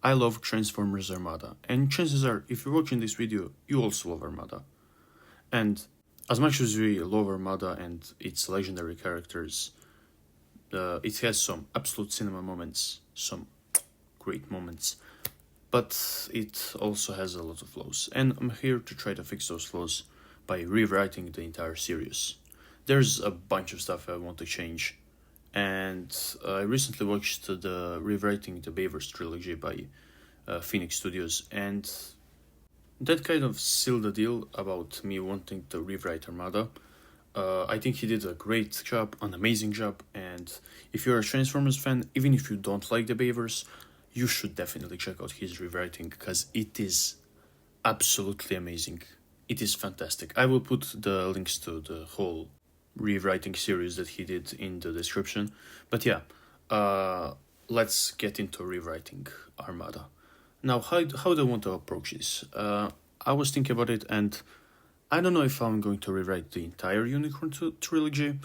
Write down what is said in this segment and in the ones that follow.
I love Transformers Armada, and chances are, if you're watching this video, you also love Armada. And as much as we love Armada and its legendary characters, it has some absolute cinema moments, some great moments, but it also has a lot of flaws, and I'm here to try to fix those flaws by rewriting the entire series. There's a bunch of stuff I want to change, and I recently watched the rewriting the Bayverse Trilogy by Phoenix Studios, and that kind of sealed the deal about me wanting to rewrite Armada. I think he did a great job, an amazing job, and if you're a Transformers fan, even if you don't like the Bayverse, you should definitely check out his rewriting, because it is absolutely amazing. It is fantastic. I will put the links to the whole rewriting series that he did in the description. But yeah, let's get into rewriting Armada. Now, how do I want to approach this? I was thinking about it, and I don't know if I'm going to rewrite the entire Unicorn trilogy,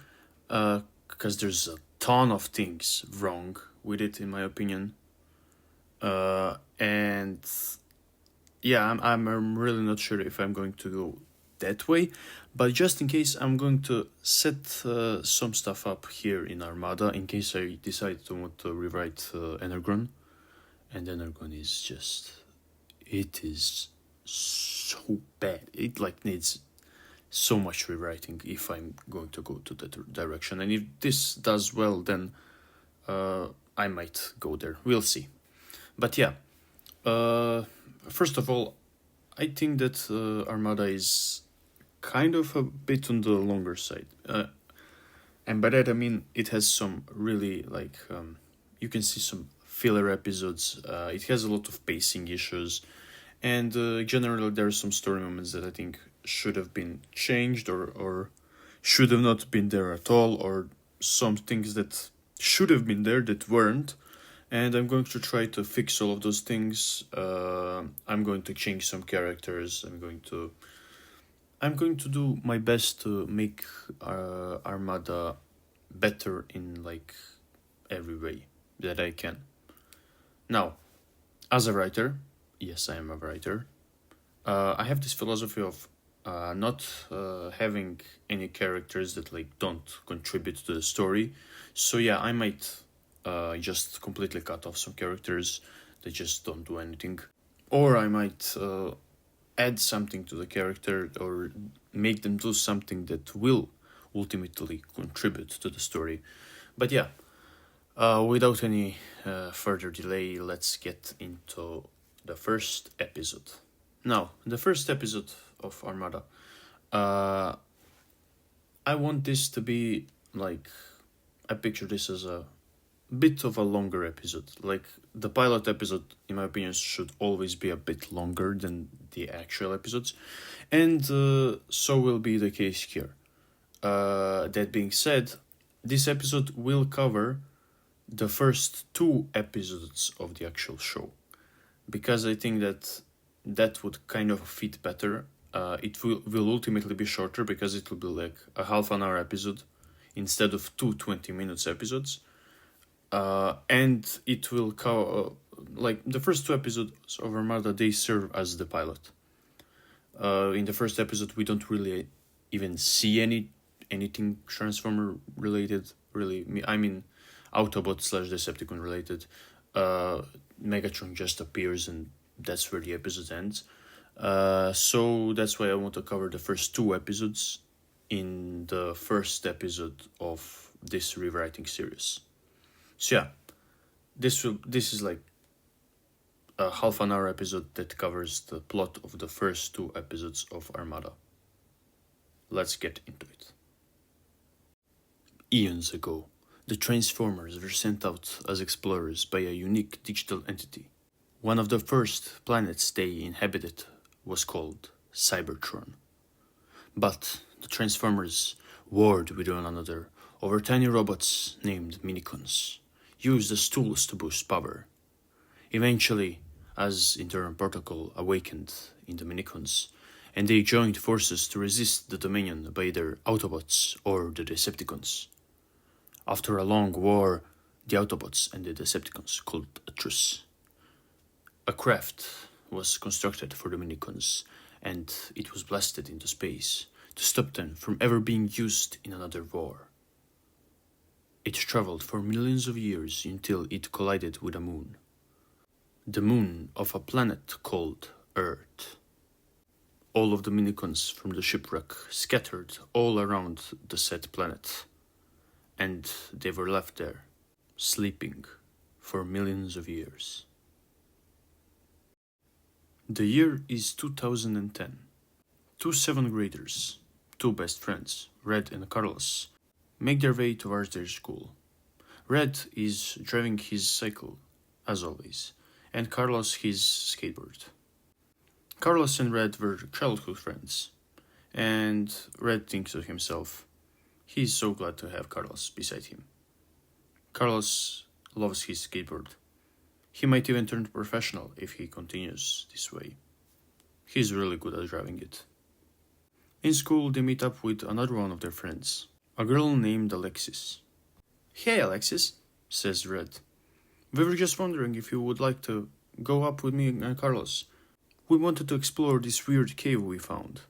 because there's a ton of things wrong with it, in my opinion. And yeah, I'm really not sure if I'm going to go that way, but just in case, I'm going to set some stuff up here in Armada in case I decide to want to rewrite Energon. And Energon is just, it is so bad. It needs so much rewriting if I'm going to go to that direction. And if this does well, then I might go there. We'll see. But yeah, first of all, I think that Armada is kind of a bit on the longer side. And by that I mean it has some really, you can see some filler episodes. It has a lot of pacing issues. And generally there are some story moments that I think should have been changed or should have not been there at all, or some things that should have been there that weren't. And I'm going to try to fix all of those things. I'm going to change some characters. I'm going to do my best to make Armada better in every way that I can. Now, as a writer, yes, I am a writer. I have this philosophy of not having any characters that don't contribute to the story. So yeah, I might just completely cut off some characters that just don't do anything, or I might add something to the character or make them do something that will ultimately contribute to the story. But yeah, without any further delay, let's get into the first episode. Now, the first episode of Armada, I want this to be I picture this as a bit of a longer episode. The pilot episode, in my opinion, should always be a bit longer than the actual episodes, and so will be the case here. That being said, this episode will cover the first 2 episodes of the actual show, because I think that would kind of fit better. It will ultimately be shorter because it will be a half an hour episode instead of 2 20-minute episodes. And it will cover the first 2 episodes of Armada, they serve as the pilot. In the first episode, we don't really even see anything Transformer related, really. I mean, Autobot / Decepticon related. Megatron just appears and that's where the episode ends. So that's why I want to cover the first 2 episodes in the first episode of this rewriting series. So yeah, this is a half an hour episode that covers the plot of the first 2 episodes of Armada. Let's get into it. Eons ago, the Transformers were sent out as explorers by a unique digital entity. One of the first planets they inhabited was called Cybertron. But the Transformers warred with one another over tiny robots named Minicons, used as tools to boost power. Eventually, as internal protocol awakened in the Minicons, and they joined forces to resist the dominion by either Autobots or the Decepticons. After a long war, the Autobots and the Decepticons called a truce. A craft was constructed for the minicons, and it was blasted into space to stop them from ever being used in another war. It traveled for millions of years until it collided with a moon. The moon of a planet called Earth. All of the minicons from the shipwreck scattered all around the said planet, and they were left there, sleeping for millions of years. The year is 2010. Two 7th graders, two best friends, Red and Carlos, make their way towards their school. Red is driving his cycle, as always, and Carlos his skateboard. Carlos and Red were childhood friends, and Red thinks to himself, he's so glad to have Carlos beside him. Carlos loves his skateboard. He might even turn professional if he continues this way. He's really good at driving it. In school, they meet up with another one of their friends, a girl named Alexis. "Hey Alexis," says Red. "We were just wondering if you would like to go up with me and Carlos. We wanted to explore this weird cave we found."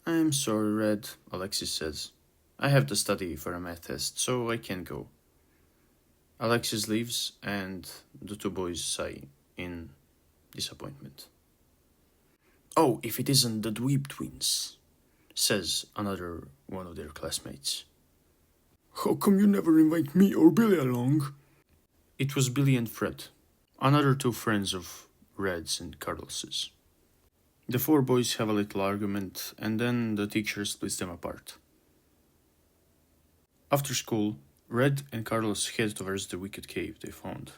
"I'm sorry, Red," Alexis says. "I have to study for a math test, so I can't go." Alexis leaves, and the two boys sigh in disappointment. "Oh, if it isn't the Dweeb twins," says another one of their classmates. "How come you never invite me or Billy along?" It was Billy and Fred, another two friends of Red's and Carlos's. The four boys have a little argument, and then the teacher splits them apart. After school, Red and Carlos head towards the wicked cave they found.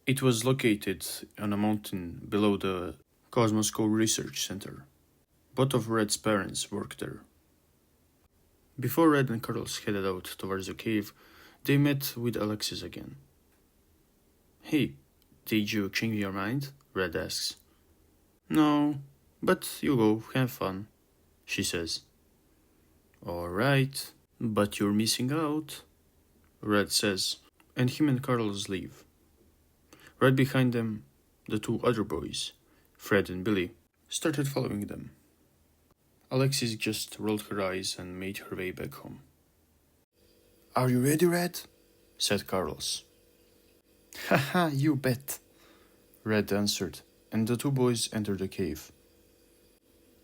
It was located on a mountain below the Cosmos Core Research Center. Both of Red's parents worked there. Before Red and Carlos headed out towards the cave, they met with Alexis again. "Hey, did you change your mind?" Red asks. "No, but you go, have fun," she says. "Alright, but you're missing out," Red says, and him and Carlos leave. Right behind them, the two other boys, Fred and Billy, started following them. Alexis just rolled her eyes and made her way back home. "Are you ready, Red?" said Carlos. "Haha, you bet," Red answered, and the two boys entered the cave.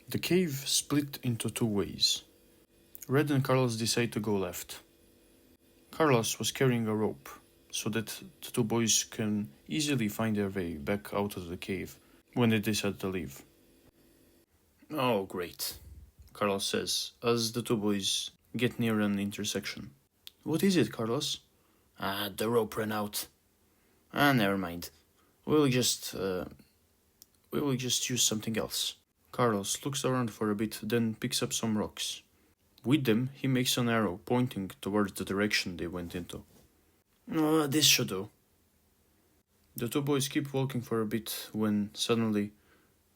The cave split into two ways. Red and Carlos decide to go left. Carlos was carrying a rope, so that the two boys can easily find their way back out of the cave when they decide to leave. "Oh, great," Carlos says, as the two boys get near an intersection. "What is it, Carlos?" The rope ran out." Never mind. We'll just use something else." Carlos looks around for a bit, then picks up some rocks. With them, he makes an arrow pointing towards the direction they went into. This should do." The two boys keep walking for a bit when, suddenly,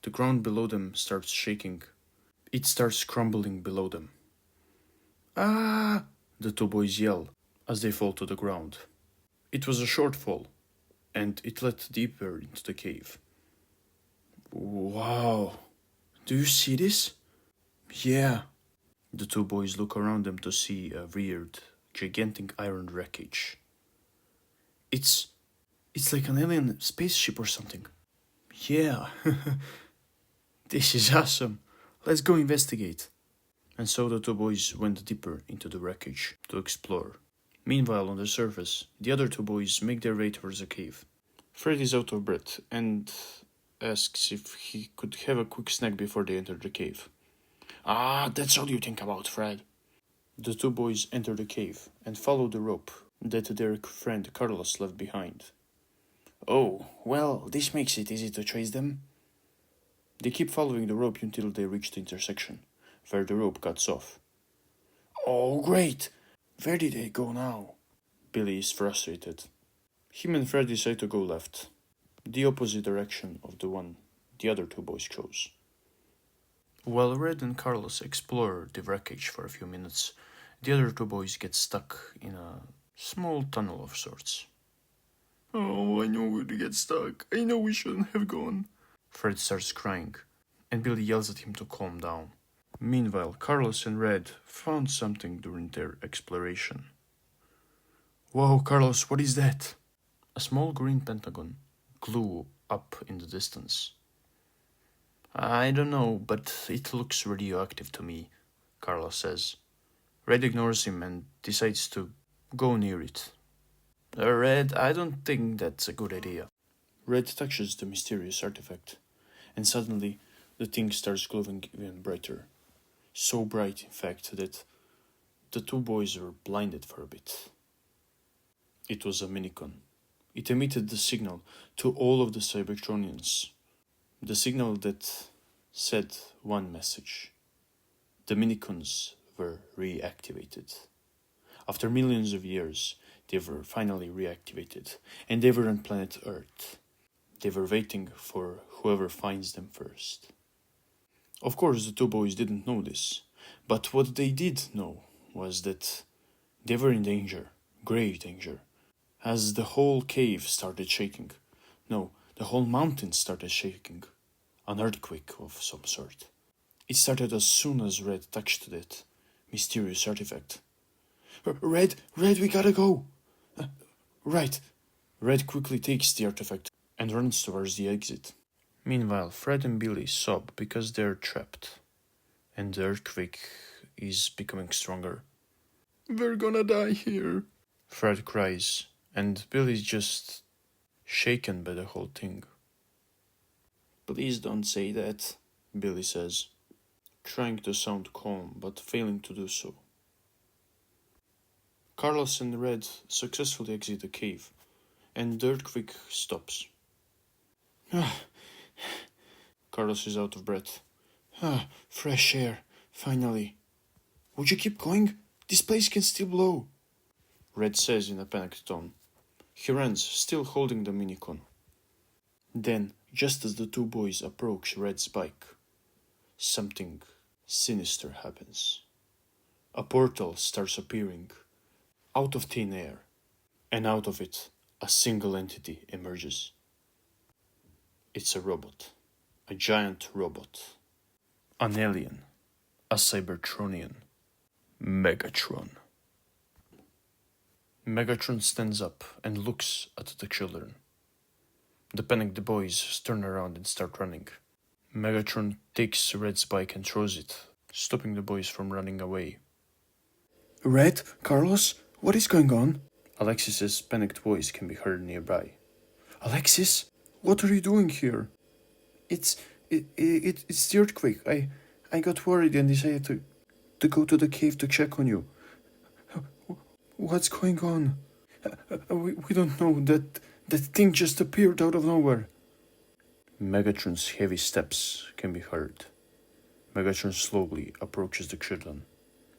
the ground below them starts shaking. It starts crumbling below them. "Ah!" the two boys yell as they fall to the ground. It was a short fall, and it led deeper into the cave. "Wow! Do you see this?" "Yeah." The two boys look around them to see a weird, gigantic iron wreckage. It's like an alien spaceship or something." "Yeah." "This is awesome. Let's go investigate." And so the two boys went deeper into the wreckage to explore. Meanwhile, on the surface, the other two boys make their way towards the cave. Fred is out of breath and asks if he could have a quick snack before they enter the cave. That's all you think about, Fred." The two boys enter the cave and follow the rope that their friend Carlos left behind. "Oh, well, this makes it easy to trace them." They keep following the rope until they reach the intersection, where the rope cuts off. "Oh, great! Where did they go now?" Billy is frustrated. Him and Fred decide to go left, the opposite direction of the one the other two boys chose. While Red and Carlos explore the wreckage for a few minutes, the other two boys get stuck in a small tunnel of sorts. Oh, I know we'd get stuck. I know we shouldn't have gone. Fred starts crying, and Billy yells at him to calm down. Meanwhile, Carlos and Red found something during their exploration. Whoa, Carlos, what is that? A small green pentagon glue up in the distance. I don't know, but it looks radioactive to me, Carlos says. Red ignores him and decides to go near it. Red, I don't think that's a good idea. Red touches the mysterious artifact, and suddenly the thing starts glowing even brighter. So bright, in fact, that the two boys were blinded for a bit. It was a minicon. It emitted the signal to all of the Cybertronians. The signal that said one message. The minicons were reactivated. After millions of years, they were finally reactivated, and they were on planet Earth. They were waiting for whoever finds them first. Of course, the two boys didn't know this, but what they did know was that they were in danger, grave danger, as the whole cave started shaking. No, the whole mountain started shaking. An earthquake of some sort. It started as soon as Red touched that mysterious artifact. Red, we gotta go! Right. Red quickly takes the artifact and runs towards the exit. Meanwhile, Fred and Billy sob because they're trapped, and the earthquake is becoming stronger. We're gonna die here, Fred cries, and Billy's just shaken by the whole thing. Please don't say that, Billy says, trying to sound calm but failing to do so. Carlos and Red successfully exit the cave, and the earthquake stops. Carlos is out of breath. Fresh air, finally. Would you keep going? This place can still blow, Red says in a panicked tone. He runs, still holding the minicon. Then, just as the two boys approach Red's bike, something sinister happens. A portal starts appearing out of thin air, and out of it, a single entity emerges. It's a robot, a giant robot, an alien, a Cybertronian, Megatron. Megatron stands up and looks at the children. The panicked boys turn around and start running. Megatron takes Red's bike and throws it, stopping the boys from running away. Red, Carlos, what is going on? Alexis's panicked voice can be heard nearby. Alexis, what are you doing here? It's the earthquake. I got worried and decided to go to the cave to check on you. What's going on? We don't know. That thing just appeared out of nowhere. Megatron's heavy steps can be heard. Megatron slowly approaches the children,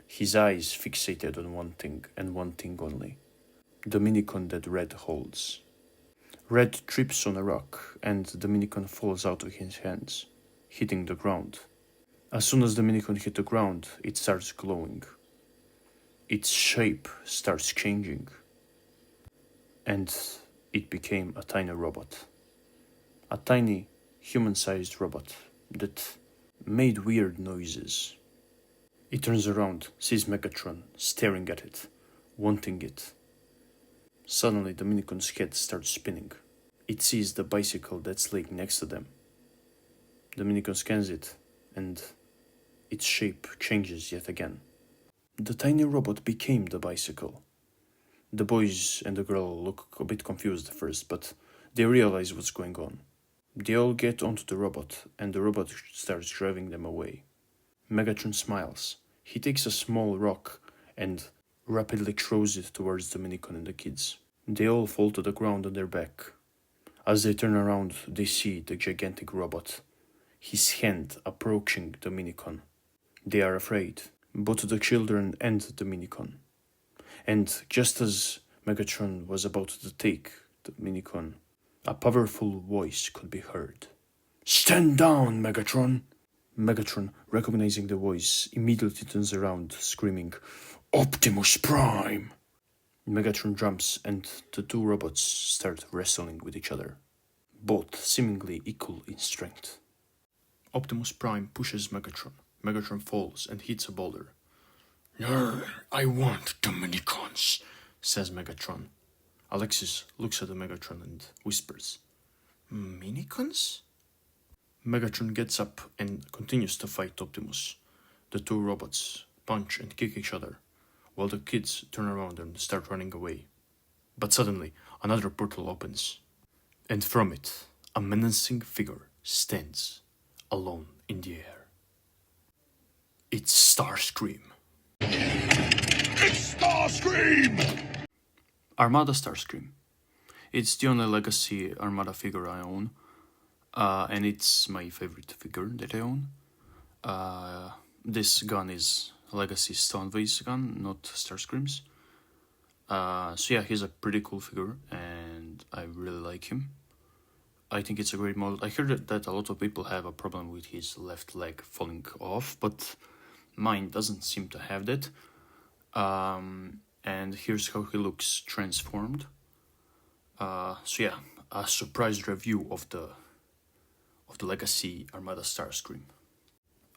his eyes fixated on one thing and one thing only. The minicon that Red holds. Red trips on a rock and the minicon falls out of his hands, hitting the ground. As soon as the minicon hit the ground, it starts glowing. Its shape starts changing, and it became a tiny robot. A tiny, human-sized robot that made weird noises. It turns around, sees Megatron, staring at it, wanting it. Suddenly, the minicon's head starts spinning. It sees the bicycle that's laying next to them. The minicon scans it, and its shape changes yet again. The tiny robot became the bicycle. The boys and the girl look a bit confused at first, but they realize what's going on. They all get onto the robot, and the robot starts driving them away. Megatron smiles. He takes a small rock and rapidly throws it towards the minicon and the kids. They all fall to the ground on their back. As they turn around, they see the gigantic robot, his hand approaching the minicon. They are afraid, both the children and the minicon. And just as Megatron was about to take the minicon, a powerful voice could be heard. "Stand down, Megatron!" Megatron, recognizing the voice, immediately turns around, screaming, "Optimus Prime!" Megatron jumps and the two robots start wrestling with each other, both seemingly equal in strength. Optimus Prime pushes Megatron. Megatron falls and hits a boulder. I want the minicons, says Megatron. Alexis looks at the Megatron and whispers, Minicons? Megatron gets up and continues to fight Optimus. The two robots punch and kick each other, while the kids turn around and start running away. But suddenly, another portal opens, and from it, a menacing figure stands, alone in the air. It's Starscream. It's Starscream! Armada Starscream. It's the only Legacy Armada figure I own, and it's my favorite figure that I own. This gun is Legacy Stonebase gun, not Starscream's. So yeah, he's a pretty cool figure, and I really like him. I think it's a great model. I heard that a lot of people have a problem with his left leg falling off, but mine doesn't seem to have that. And here's how he looks transformed. So yeah, a surprise review of the Legacy Armada Starscream.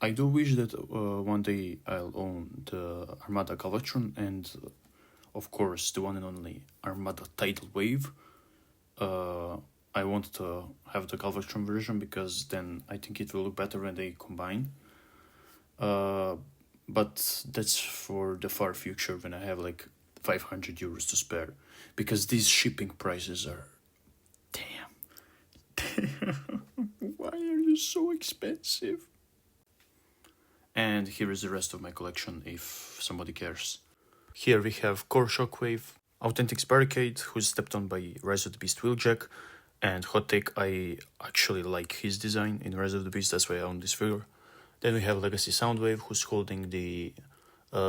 I do wish that one day I'll own the Armada Galvatron and, of course, the one and only Armada Tidal Wave. I want to have the Galvatron version because then I think it will look better when they combine. But that's for the far future when I have like 500 euros to spare, because these shipping prices are... Damn. Why are you so expensive? And here is the rest of my collection if somebody cares. Here we have Core Shockwave, Authentics Barricade, who's stepped on by Rise of the Beast Wheeljack, and hot take, I actually like his design in Rise of the Beast, that's why I own this figure. Then we have Legacy Soundwave, who's holding the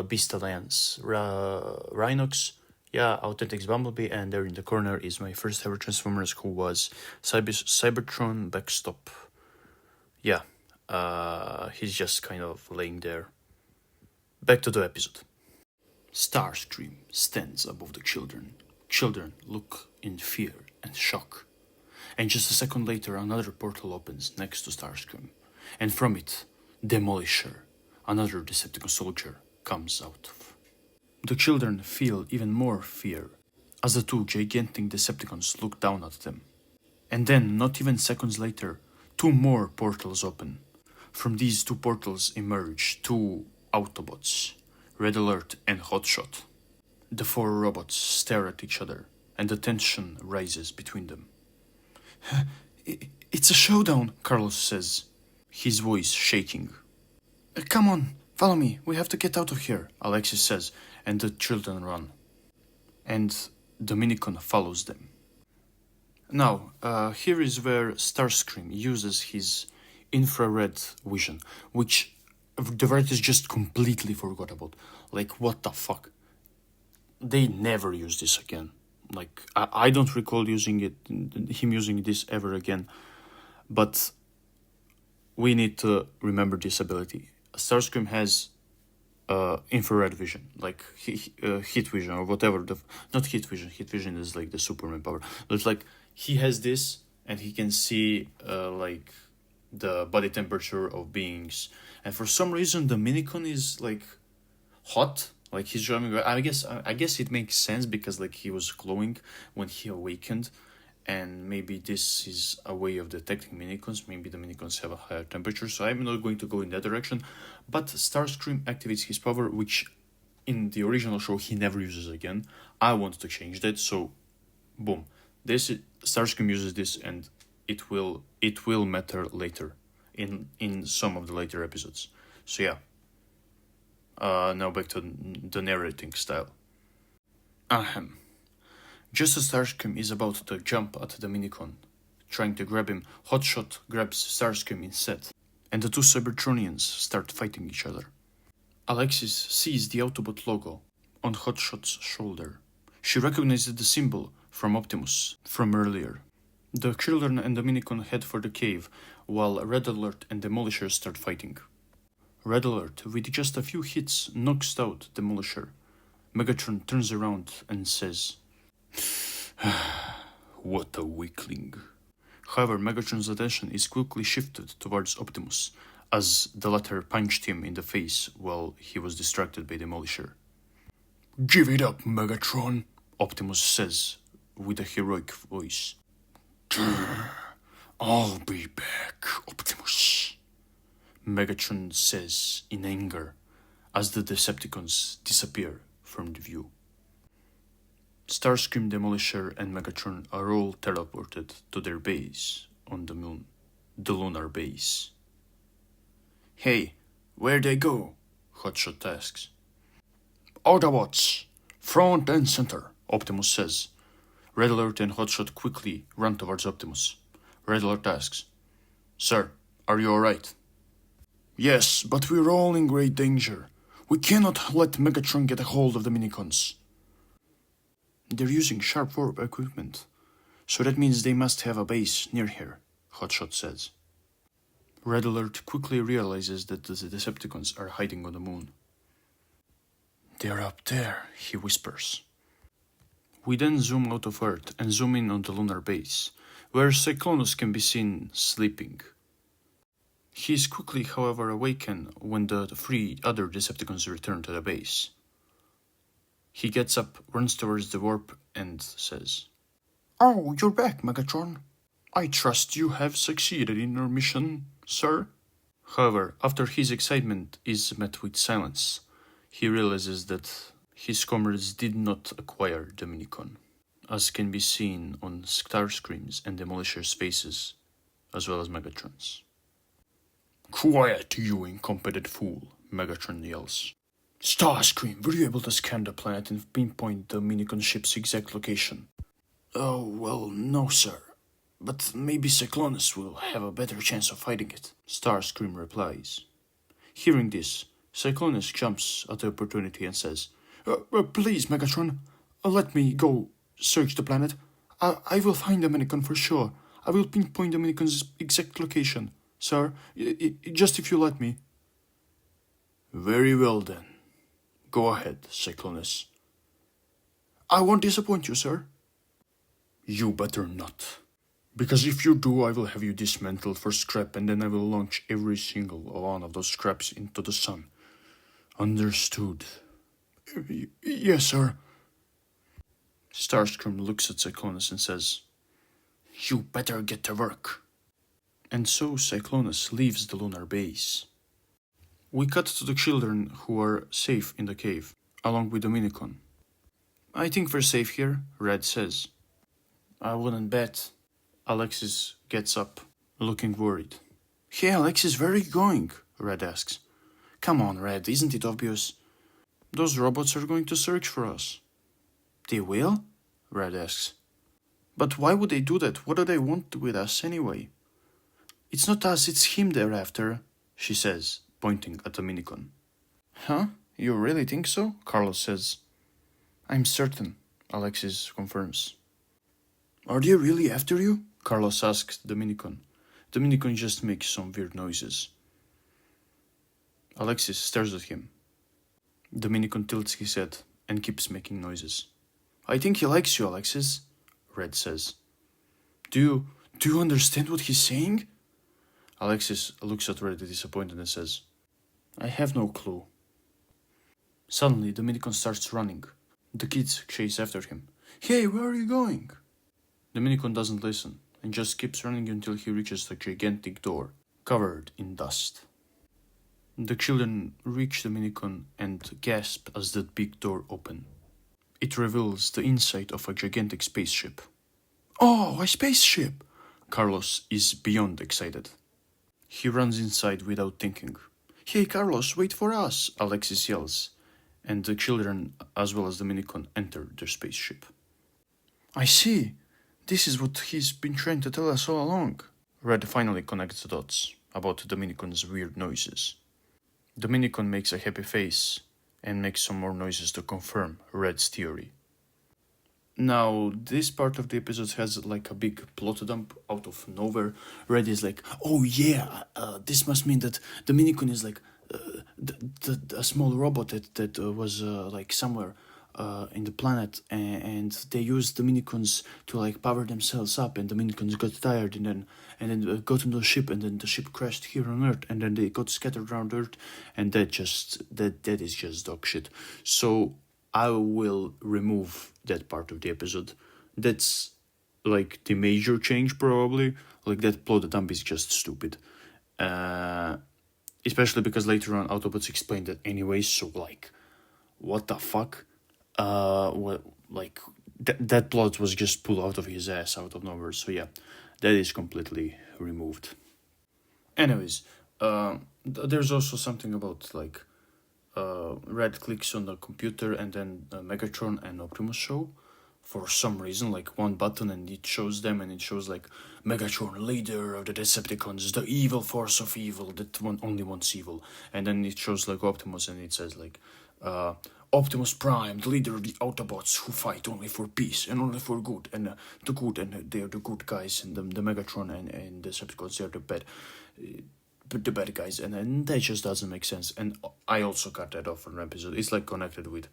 Beast Alliance Rhinox. Yeah, Authentics Bumblebee, and there in the corner is my first ever Transformers, who was Cybertron Backstop. Yeah, he's just kind of laying there. Back to the episode. Starscream stands above the children. Children look in fear and shock. And just a second later, another portal opens next to Starscream. And from it, Demolisher, another Decepticon soldier, comes out. The children feel even more fear as the two gigantic Decepticons look down at them. And then, not even seconds later, two more portals open. From these two portals emerge two Autobots, Red Alert and Hotshot. The four robots stare at each other, and the tension rises between them. It's a showdown, Carlos says, his voice shaking. Come on, follow me, we have to get out of here, Alexis says, and the children run. And the Minicon follows them. Now, here is where Starscream uses his infrared vision, which the writers just completely forgot about. Like, what the fuck? They never use this again. Like, I don't recall him using this ever again. But we need to remember this ability. Starscream has infrared vision, like heat vision or whatever. Not heat vision. Heat vision is like the Superman power. But it's like he has this, and he can see like the body temperature of beings. And for some reason, the Minicon is like hot. Like he's driving. I guess it makes sense because like he was glowing when he awakened. And maybe this is a way of detecting Minicons. Maybe the Minicons have a higher temperature, so I'm not going to go in that direction. But Starscream activates his power, which in the original show he never uses again. I want to change that, so boom. Starscream uses this, and it will matter later in some of the later episodes. So yeah. Now back to the narrating style. Ahem. Just as Starscream is about to jump at the Minicon, trying to grab him, Hotshot grabs Starscream instead, and the two Cybertronians start fighting each other. Alexis sees the Autobot logo on Hotshot's shoulder. She recognizes the symbol from Optimus from earlier. The children and the Minicon head for the cave, while Red Alert and Demolisher start fighting. Red Alert, with just a few hits, knocks out Demolisher, Megatron turns around and says, "What a weakling." However, Megatron's attention is quickly shifted towards Optimus, as the latter punched him in the face while he was distracted by Demolisher. "Give it up, Megatron," Optimus says with a heroic voice. "I'll be back, Optimus," Megatron says in anger as the Decepticons disappear from the view. Starscream, Demolisher, and Megatron are all teleported to their base on the moon, the lunar base. "Hey, where'd they go?" Hotshot asks. "Autobots, front and center," Optimus says. Red Alert and Hotshot quickly run towards Optimus. Red Alert asks, "Sir, are you alright?" "Yes, but we're all in great danger. We cannot let Megatron get a hold of the Minicons." "They're using sharp warp equipment, so that means they must have a base near here," Hotshot says. Red Alert quickly realizes that the Decepticons are hiding on the moon. "They're up there," he whispers. We then zoom out of Earth and zoom in on the lunar base, where Cyclonus can be seen sleeping. He is quickly, however, awakened when the 3 other Decepticons return to the base. He gets up, runs towards the warp, and says, "Oh, you're back, Megatron. I trust you have succeeded in your mission, sir." However, after his excitement is met with silence, he realizes that his comrades did not acquire the Minicon, as can be seen on Starscream's and Demolisher's faces, as well as Megatron's. "Quiet, you incompetent fool," Megatron yells. "Starscream, were you able to scan the planet and pinpoint the Minicon ship's exact location?" "Oh, well, no, sir. But maybe Cyclonus will have a better chance of finding it," Starscream replies. Hearing this, Cyclonus jumps at the opportunity and says, Please, Megatron, let me go search the planet. I will find the Minicon for sure. I will pinpoint the Minicon's exact location, sir, just if you let me." "Very well then. Go ahead, Cyclonus." "I won't disappoint you, sir." "You better not. Because if you do, I will have you dismantled for scrap, and then I will launch every single one of those scraps into the sun. Understood?" "Yes, sir." Starscream looks at Cyclonus and says, "You better get to work." And so Cyclonus leaves the lunar base. We cut to the children who are safe in the cave, along with the Minicon. "I think we're safe here," Red says. "I wouldn't bet." Alexis gets up, looking worried. "Hey Alexis, where are you going?" Red asks. "Come on, Red, isn't it obvious? Those robots are going to search for us." "They will?" Red asks. "But why would they do that? What do they want with us anyway?" "It's not us, it's him they're after," she says, pointing at the Minicon. "Huh? You really think so?" Carlos says. "I'm certain," Alexis confirms. "Are they really after you?" Carlos asks the Minicon. The Minicon just makes some weird noises. Alexis stares at him. The Minicon tilts his head and keeps making noises. "I think he likes you, Alexis," Red says. Do you understand what he's saying?" Alexis looks at Red disappointed and says, "I have no clue." Suddenly, the Minicon starts running. The kids chase after him. "Hey, where are you going?" The Minicon doesn't listen and just keeps running until he reaches the gigantic door, covered in dust. The children reach the Minicon and gasp as that big door opens. It reveals the inside of a gigantic spaceship. "Oh, a spaceship!" Carlos is beyond excited. He runs inside without thinking. "Hey Carlos, wait for us!" Alexis yells, and the children as well as the Minicon enter their spaceship. "I see. This is what he's been trying to tell us all along." Red finally connects the dots about the Minicon's weird noises. The Minicon makes a happy face and makes some more noises to confirm Red's theory. Now, this part of the episode has like a big plot dump out of nowhere. Red is like, "Oh yeah, this must mean that the Minicon is like a small robot that was like somewhere in the planet, and they used the minicons to like power themselves up, and the minicons got tired, and then got into the ship, and then the ship crashed here on Earth, and then they got scattered around Earth, and that is just dog shit. So I will remove that part of the episode. That's like the major change, probably. Like, that plot dump is just stupid. Especially because later on Autobots explained that anyway, so like, what the fuck? That plot was just pulled out of his ass out of nowhere, so yeah, that is completely removed. Anyways, there's also something about like Red clicks on the computer, and then Megatron and Optimus show for some reason, like one button, and it shows them, and it shows like Megatron, leader of the Decepticons, the evil force of evil that only wants evil, and then it shows like Optimus, and it says like Optimus Prime, the leader of the Autobots who fight only for peace and only for good, and the good, and they're the good guys, and the Megatron and the Decepticons, they're the bad guys, and that just doesn't make sense. And I also cut that off from an episode. It's like connected with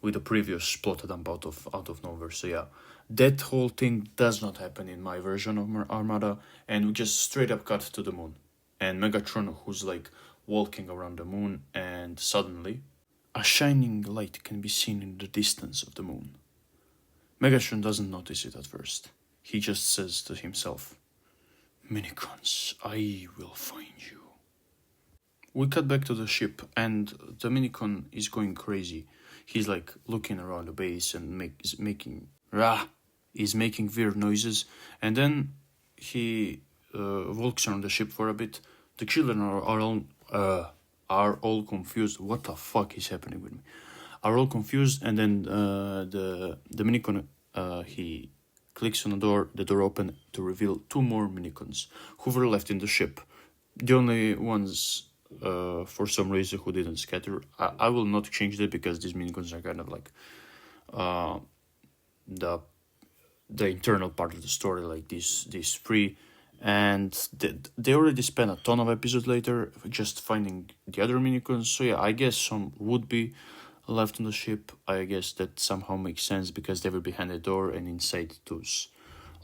the previous plot dump out of nowhere. So yeah, that whole thing does not happen in my version of Armada, and we just straight up cut to the moon, and Megatron, who's like walking around the moon, and suddenly a shining light can be seen in the distance of the moon. Megatron doesn't notice it at first. He just says to himself, "Minicons, I will find you." We cut back to the ship, and the Minicon is going crazy. He's like looking around the base and is making weird noises, and then he walks around the ship for a bit. The children are all confused. What the fuck is happening with me? Are all confused, and then the Minicon he clicks on the door open to reveal two more Minicons who were left in the ship. The only ones for some reason who didn't scatter. I will not change that because these minicons are kind of like the internal part of the story, like these three, and they already spent a ton of episodes later just finding the other minicons. So yeah, I guess some would be left on the ship. I guess that somehow makes sense because they were behind the door and inside those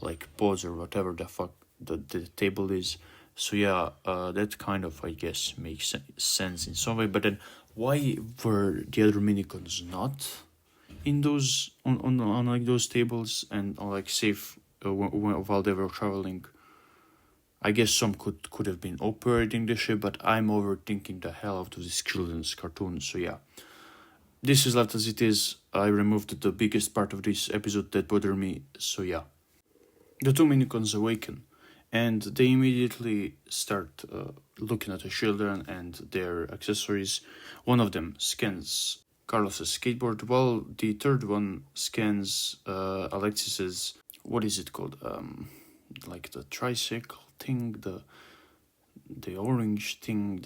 like pods or whatever the fuck the table is. So yeah, that kind of, I guess, makes sense in some way. But then, why were the other minicons not in those on like those tables and like safe while they were traveling? I guess some could have been operating the ship, but I'm overthinking the hell out of this children's cartoon. So yeah, this is left as it is. I removed the biggest part of this episode that bothered me. So yeah, the two minicons awaken, and they immediately start looking at the children and their accessories. One of them scans Carlos's skateboard, while the third one scans Alexis's, what is it called? Like the tricycle thing, the orange thing,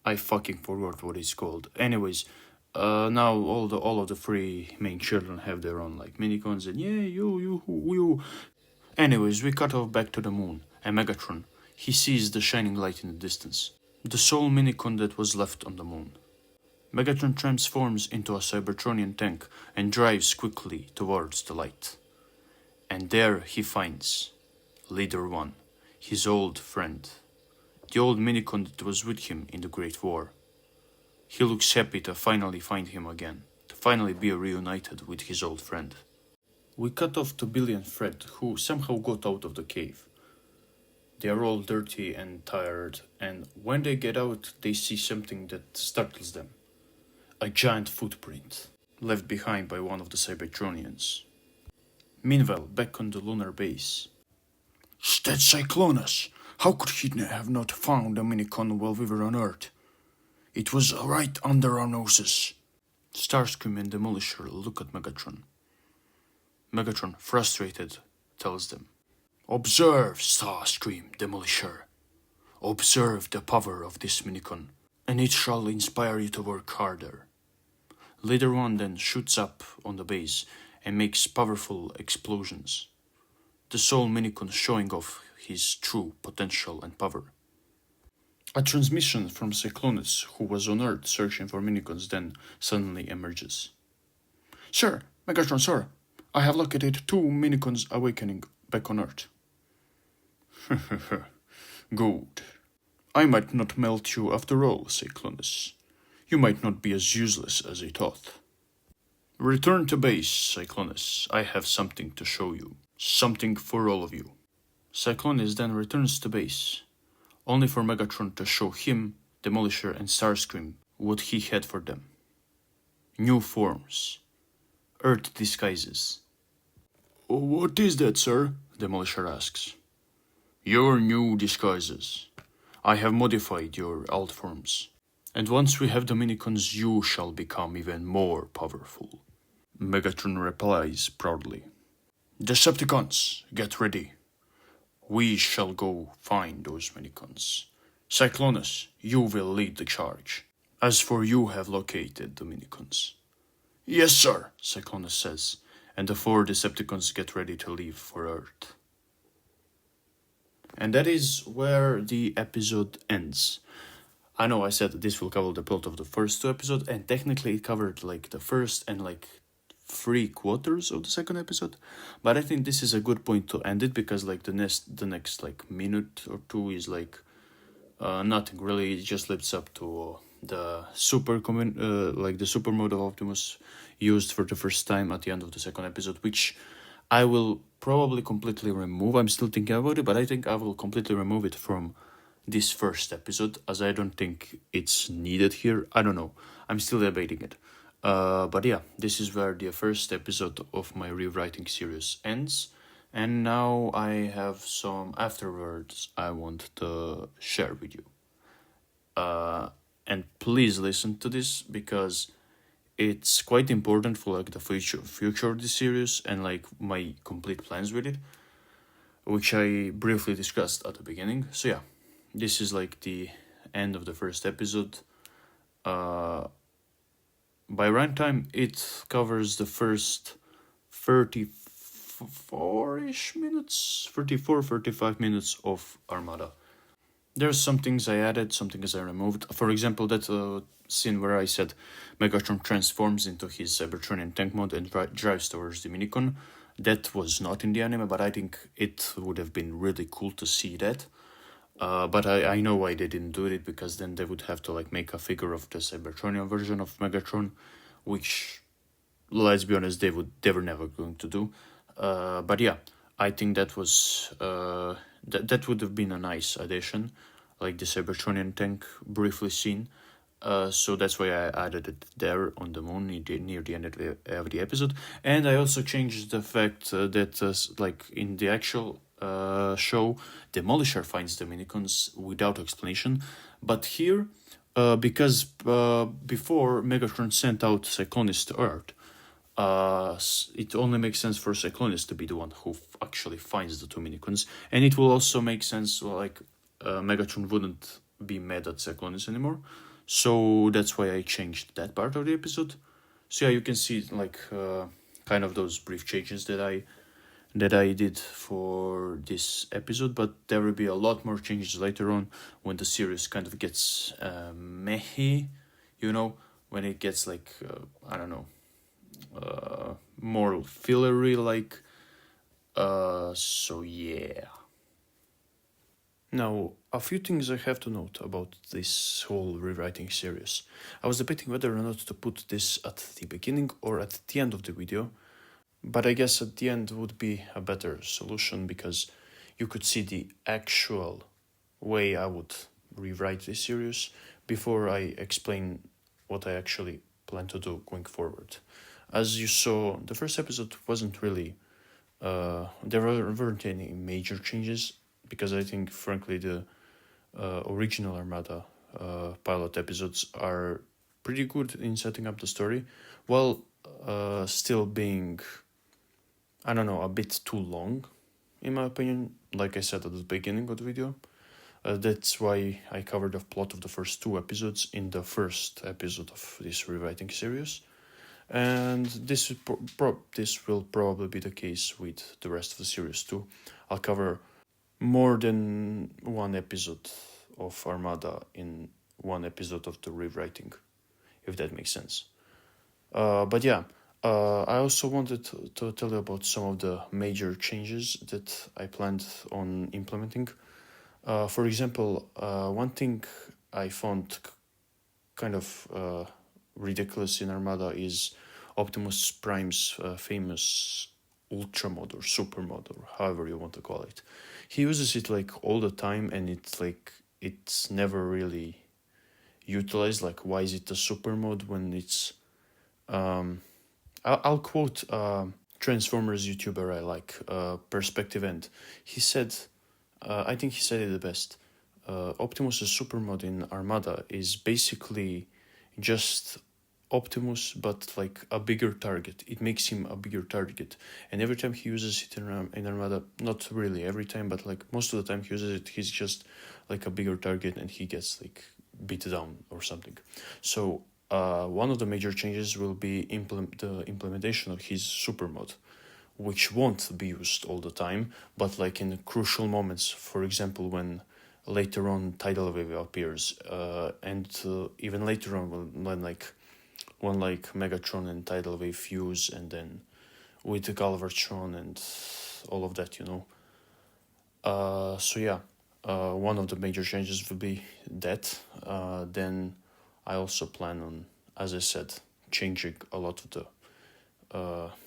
I fucking forgot what it's called. Anyways, now all of the three main children have their own like minicons, and yeah, you. Anyways, we cut off back to the moon, and Megatron, he sees the shining light in the distance, the sole minicon that was left on the moon. Megatron transforms into a Cybertronian tank and drives quickly towards the light. And there he finds Leader 1, his old friend, the old minicon that was with him in the Great War. He looks happy to finally find him again, to finally be reunited with his old friend. We cut off to Billy and Fred, who somehow got out of the cave. They are all dirty and tired, and when they get out, they see something that startles them. A giant footprint, left behind by one of the Cybertronians. Meanwhile, back on the lunar base. "That Cyclonus! How could he have not found the minicon while we were on Earth? It was right under our noses." Starscream and Demolisher look at Megatron. Megatron, frustrated, tells them, "Observe, Starscream, Demolisher. Observe the power of this minicon, and it shall inspire you to work harder." Leader 1 then shoots up on the base and makes powerful explosions, the sole minicon showing off his true potential and power. A transmission from Cyclonus, who was on Earth searching for minicons, then suddenly emerges. Sir, Megatron, sir, I have located 2 minicons awakening back on Earth. Good. I might not melt you after all, Cyclonus. You might not be as useless as I thought. Return to base, Cyclonus. I have something to show you. Something for all of you. Cyclonus then returns to base, only for Megatron to show him, Demolisher, and Starscream what he had for them. New forms. Earth disguises. What is that, sir? Demolisher asks. Your new disguises. I have modified your old forms. And once we have the minicons, you shall become even more powerful. Megatron replies proudly. Decepticons, get ready. We shall go find those minicons. Cyclonus, you will lead the charge. As for you have located the minicons. Yes, sir, Cyclonus says, and the 4 Decepticons get ready to leave for Earth. And that is where the episode ends. I know I said that this will cover the plot of the first 2 episodes, and technically it covered like the first and like 3/4 of the second episode, but I think this is a good point to end it, because like the next like minute or 2 is like nothing really. It just lives up to the super mode of Optimus used for the first time at the end of the second episode, which I will probably completely remove. I'm still thinking about it, but I think I will completely remove it from this first episode, as I don't think it's needed here. I don't know. I'm still debating it. But yeah, this is where the first episode of my rewriting series ends. And now I have some afterwards I want to share with you. And please listen to this, because it's quite important for like the future of the series and like my complete plans with it, which I briefly discussed at the beginning. So yeah, this is like the end of the first episode. By runtime, it covers the first 34-ish minutes, 35 minutes of Armada. There's some things I added, some things I removed. For example, that scene where I said Megatron transforms into his Cybertronian tank mode and drives towards the Minicon. That was not in the anime, but I think it would have been really cool to see that. But I know why they didn't do it, because then they would have to like make a figure of the Cybertronian version of Megatron, which, let's be honest, they were never going to do. But yeah, I think that was that would have been a nice addition, like the Cybertronian tank briefly seen. So that's why I added it there on the moon near the end of the episode. And I also changed the fact that like in the actual show, Demolisher finds the minicons without explanation, but here, because before Megatron sent out Cyclonus to Earth, it only makes sense for Cyclonus to be the one who actually finds the 2 minicons, and it will also make sense like Megatron wouldn't be mad at Cyclonus anymore. So that's why I changed that part of the episode. So yeah, you can see like kind of those brief changes that I did for this episode, but there will be a lot more changes later on when the series kind of gets mehy, you know, when it gets like I don't know, more fillery like. So yeah. Now, a few things I have to note about this whole rewriting series. I was debating whether or not to put this at the beginning or at the end of the video, but I guess at the end would be a better solution, because you could see the actual way I would rewrite this series before I explain what I actually plan to do going forward. As you saw, the first episode wasn't really... there weren't any major changes, because I think, frankly, the original Armada pilot episodes are pretty good in setting up the story, while still being, I don't know, a bit too long, in my opinion, like I said at the beginning of the video. That's why I covered the plot of the first 2 episodes in the first episode of this rewriting series. And this will probably be the case with the rest of the series too. I'll cover more than 1 episode of Armada in one episode of the rewriting, if that makes sense. But yeah, I also wanted to tell you about some of the major changes that I planned on implementing. For example, one thing I found kind of ridiculous in Armada is Optimus Prime's famous ultra mode or super mode or however you want to call it. He uses it like all the time, and it's never really utilized. Like, why is it a super mode when it's I'll quote Transformers YouTuber I like, PerspectiveEnd. He said, I think he said it the best. Optimus's super mode in Armada is basically just Optimus, but like a bigger target. It makes him a bigger target, and every time he uses it in Armada, not really every time, but like most of the time he uses it, he's just like a bigger target, and he gets like beat down or something. So one of the major changes will be the implementation of his super mode, which won't be used all the time, but like in crucial moments. For example, when later on tidal wave appears, and even later on when like Megatron and tidal wave fuse, and then with the Galvatron and all of that, So yeah, one of the major changes will be that. Then I also plan on, as I said, changing a lot of the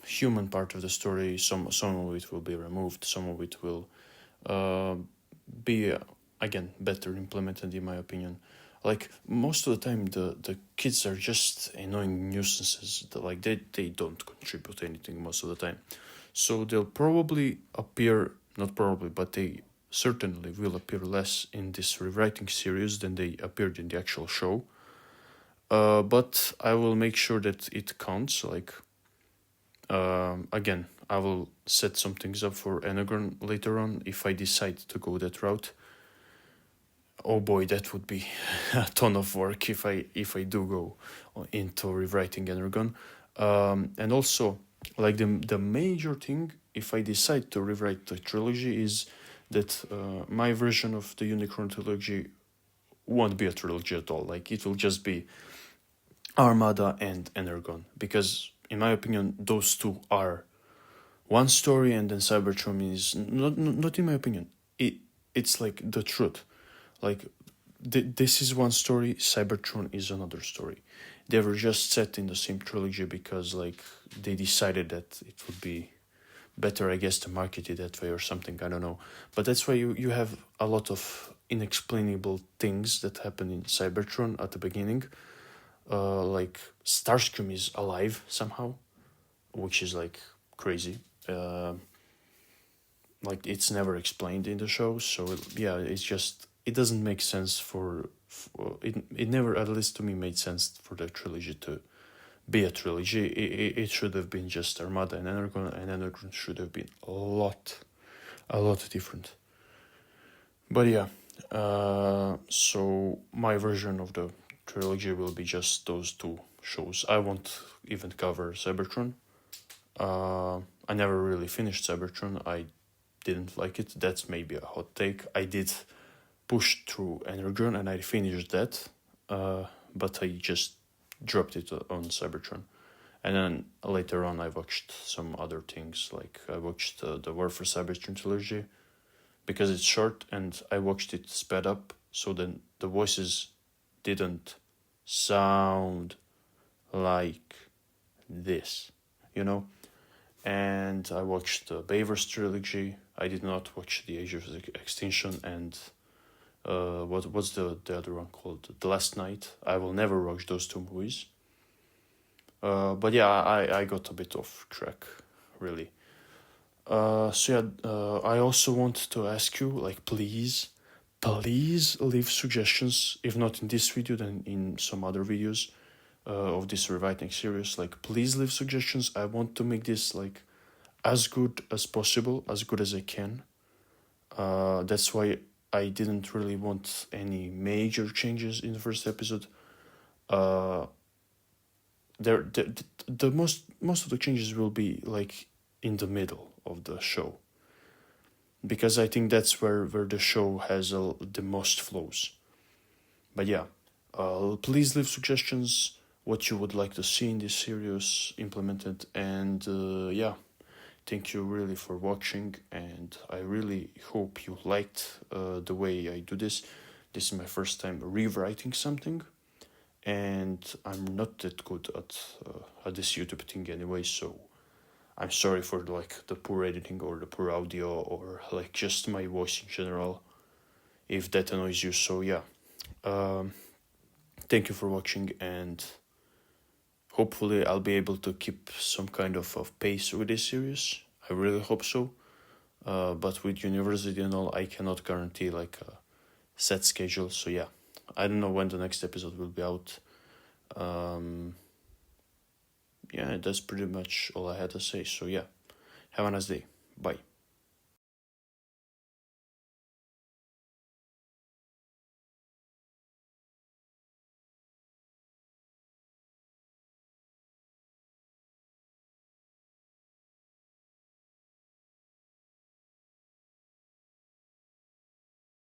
human part of the story. Some of it will be removed. Some of it will be again better implemented, in my opinion. Like most of the time, the kids are just annoying nuisances. Like they don't contribute anything most of the time. So they'll probably appear, not probably, but they certainly will appear less in this rewriting series than they appeared in the actual show. But I will make sure that it counts. Like, again, I will set some things up for Energon later on if I decide to go that route. Oh boy, that would be a ton of work if I do go into rewriting Energon. And also, like the major thing, if I decide to rewrite the trilogy, is that my version of the Unicorn trilogy won't be a trilogy at all. Like, it will just be Armada and Energon, because in my opinion those two are one story, and then Cybertron is not in my opinion. It's like the truth. Like this is one story, Cybertron is another story. They were just set in the same trilogy because like they decided that it would be better, I guess, to market it that way or something. I don't know, but that's why you have a lot of inexplainable things that happen in Cybertron at the beginning. Like Starscream is alive somehow, which is like crazy. Like it's never explained in the show, so yeah, it doesn't make sense for it never, at least to me, made sense for the trilogy to be a trilogy. It should have been just Armada and Energon should have been a lot different. But yeah, so my version of the trilogy will be just those two shows. I won't even cover Cybertron. I never really finished Cybertron. I didn't like it. That's maybe a hot take. I did push through Energon and I finished that, but I just dropped it on Cybertron. And then later on I watched some other things, like I watched the War for Cybertron trilogy, because it's short, and I watched it sped up, so then the voices didn't sound like this, And I watched the Bayverse trilogy. I did not watch the Age of Extinction and what's the other one called? The Last Night. I will never watch those two movies. But yeah, I got a bit off track, really. I also want to ask you, like, please leave suggestions, if not in this video, then in some other videos of this rewriting series. Like, please leave suggestions. I want to make this, like, as good as possible, as good as I can. That's why I didn't really want any major changes in the first episode. The most of the changes will be, like, in the middle of the show. because I think that's where the show has the most flows. But yeah, please leave suggestions what you would like to see in this series implemented, and yeah, thank you really for watching, and I really hope you liked the way I do this. This is my first time rewriting something, and I'm not that good at this YouTube thing anyway, so I'm sorry for like the poor editing or the poor audio or like just my voice in general, if that annoys you. So yeah, thank you for watching, and hopefully I'll be able to keep some kind of pace with this series. I really hope so. But with university and all, I cannot guarantee like a set schedule. So yeah, I don't know when the next episode will be out. Yeah, that's pretty much all I had to say. So yeah, have a nice day. Bye.